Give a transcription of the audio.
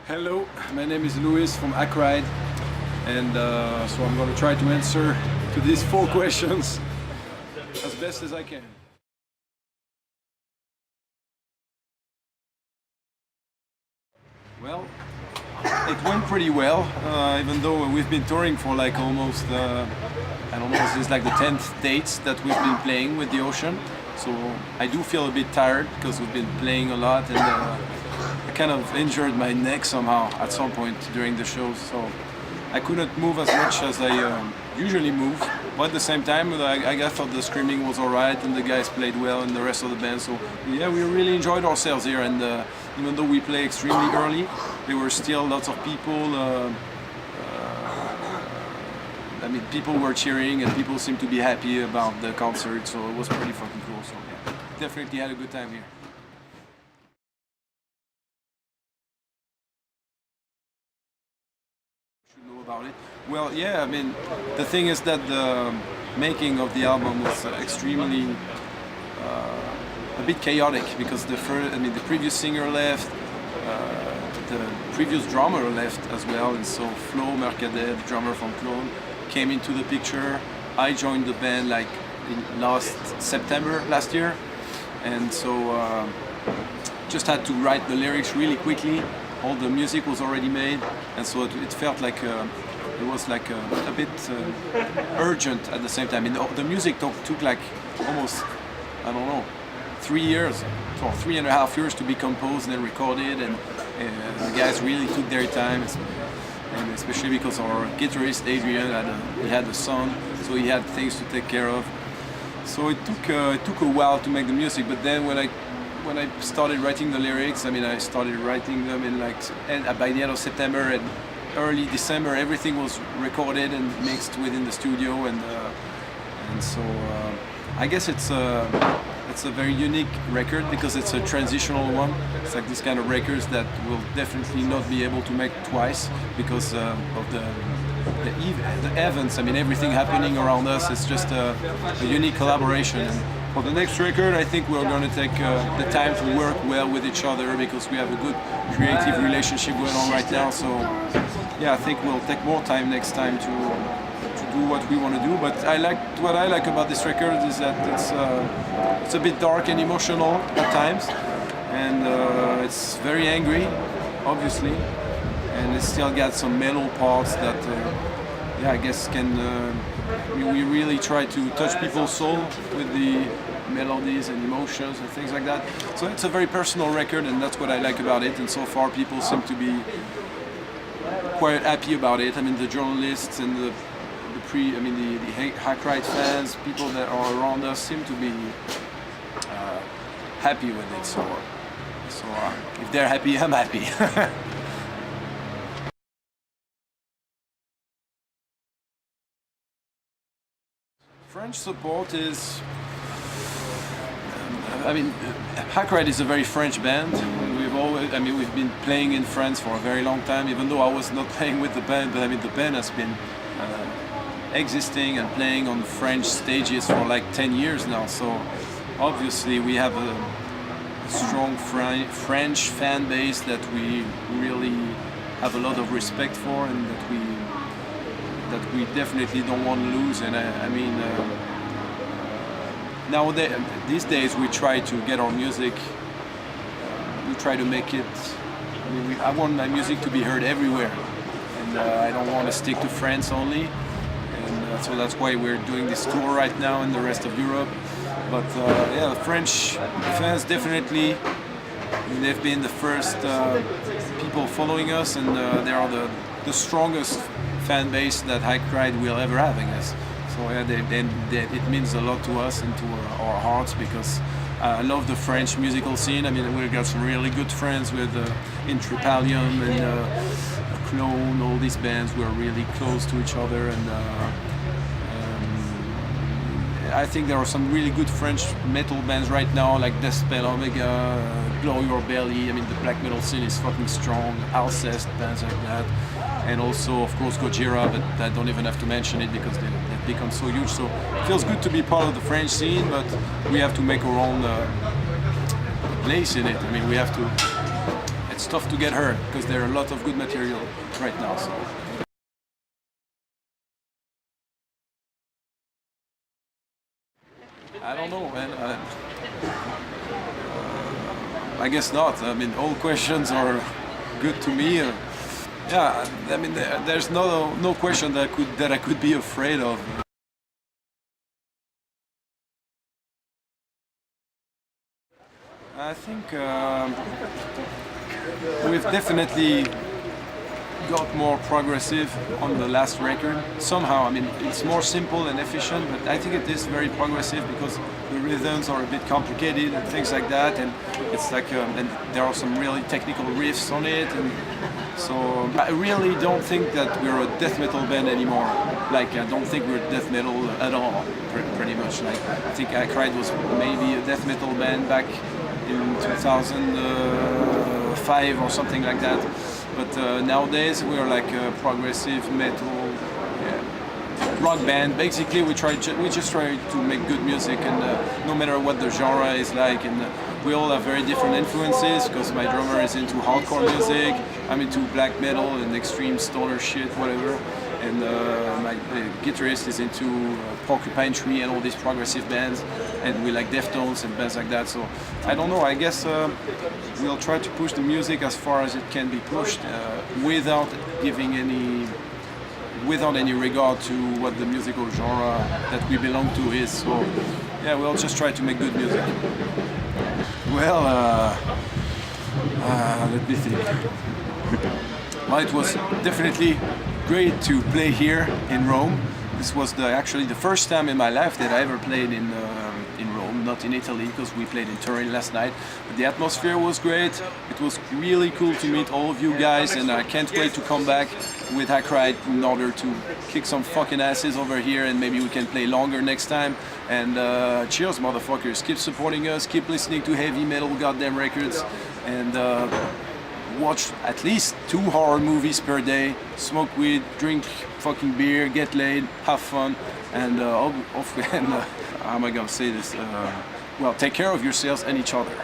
Hello, my name is Luiss from Hacride, and so I'm going to try to answer to these 4 questions as best as I can. Well, it went pretty well, even though we've been touring for like almost, I don't know, this is like the 10th dates that we've been playing with the Ocean. So I do feel a bit tired because we've been playing a lot, and I kind of injured my neck somehow at some point during the shows. So I couldn't move as much as I usually move. But at the same time, I thought the screaming was alright and the guys played well and the rest of the band. So yeah, we really enjoyed ourselves here, and even though we play extremely early, there were still lots of people. I mean, people were cheering and people seemed to be happy about the concert, so it was pretty fucking cool. So yeah, definitely had a good time here. Should know about it. Well, yeah, I mean, the thing is that the making of the album was extremely a bit chaotic because the previous singer left, the previous drummer left as well, and so Flo Mercadet, the drummer from Clone, came into the picture. I joined the band like in last September last year, and so just had to write the lyrics really quickly. All the music was already made, and so it felt like it was like a bit urgent at the same time. And the music took like almost, I don't know, 3 years or 3.5 years to be composed and recorded, and the guys really took their time. And especially because our guitarist Adrian had a son, so he had things to take care of. So it took a while to make the music. But then when I started writing the lyrics, I mean, I started writing them in by the end of September and early December. Everything was recorded and mixed within the studio, and so I guess it's a very unique record because it's a transitional one. It's like this kind of records that will definitely not be able to make twice because of the events. I mean, everything happening around us. It's just a unique collaboration. And for the next record, I think we're going to take the time to work well with each other because we have a good creative relationship going on right now. So yeah, I think we'll take more time next time to do what we want to do. But what I like about this record is that it's a bit dark and emotional at times, and it's very angry, obviously, and it's still got some mellow parts that yeah, I guess can we really try to touch people's soul with the melodies and emotions and things like that. So it's a very personal record, and that's what I like about it. And so far people seem to be quite happy about it. I mean, the journalists and the Hacride fans, people that are around us seem to be happy with it. So if they're happy, I'm happy. French support is, I mean, Hacride is a very French band. We've been playing in France for a very long time, even though I was not playing with the band, but I mean, the band has been existing and playing on French stages for like 10 years now. So obviously we have a strong French fan base that we really have a lot of respect for, and that we definitely don't want to lose. And nowadays, these days, we try to get our music. We try to make it. I want my music to be heard everywhere, and I don't want to stick to France only. And so that's why we're doing this tour right now in the rest of Europe. But yeah, French fans definitely. They've been the first people following us, and they are the strongest fan base that Hacride will ever have, I guess. So yeah, it means a lot to us and to our hearts, because I love the French musical scene. I mean, we've got some really good friends with Intripalium and Clone, all these bands. We're really close to each other, and I think there are some really good French metal bands right now, like Deathspell, Omega, Blow Your Belly. I mean, the black metal scene is fucking strong. Alcest, bands like that. And also, of course, Gojira, but I don't even have to mention it because they've become so huge. So it feels good to be part of the French scene, but we have to make our own place in it. I mean, we have to it's tough to get heard because there are a lot of good material right now. So. I don't know, man. I guess not. I mean, all questions are good to me. Yeah, I mean, there's no question that I could be afraid of. I think we've definitely got more progressive on the last record. Somehow, I mean, it's more simple and efficient, but I think it is very progressive because the rhythms are a bit complicated and things like that, and it's like, and there are some really technical riffs on it, and so I really don't think that we're a death metal band anymore. Like, I don't think we're death metal at all, pretty much. Like, I think Hacride was maybe a death metal band back in 2005 or something like that. But nowadays we're like a progressive metal rock band. Basically, we just try to make good music, and no matter what the genre is like. And we all have very different influences because my drummer is into hardcore music, I'm into black metal and extreme stoner shit, whatever. And my guitarist is into Porcupine Tree and all these progressive bands, and we like Deftones and bands like that. So I don't know, I guess we'll try to push the music as far as it can be pushed without any regard to what the musical genre that we belong to is. So yeah, we'll just try to make good music. Well, let me think. Well, it was definitely great to play here in Rome. This was actually the first time in my life that I ever played in Rome, not in Italy, because we played in Turin last night. But the atmosphere was great. It was really cool to meet all of you guys, and I can't wait to come back with Hacride in order to kick some fucking asses over here, and maybe we can play longer next time. And cheers, motherfuckers. Keep supporting us, keep listening to heavy metal goddamn records, and watch at least 2 horror movies per day, smoke weed, drink fucking beer, get laid, have fun, and how am I gonna say this? Well, take care of yourselves and each other.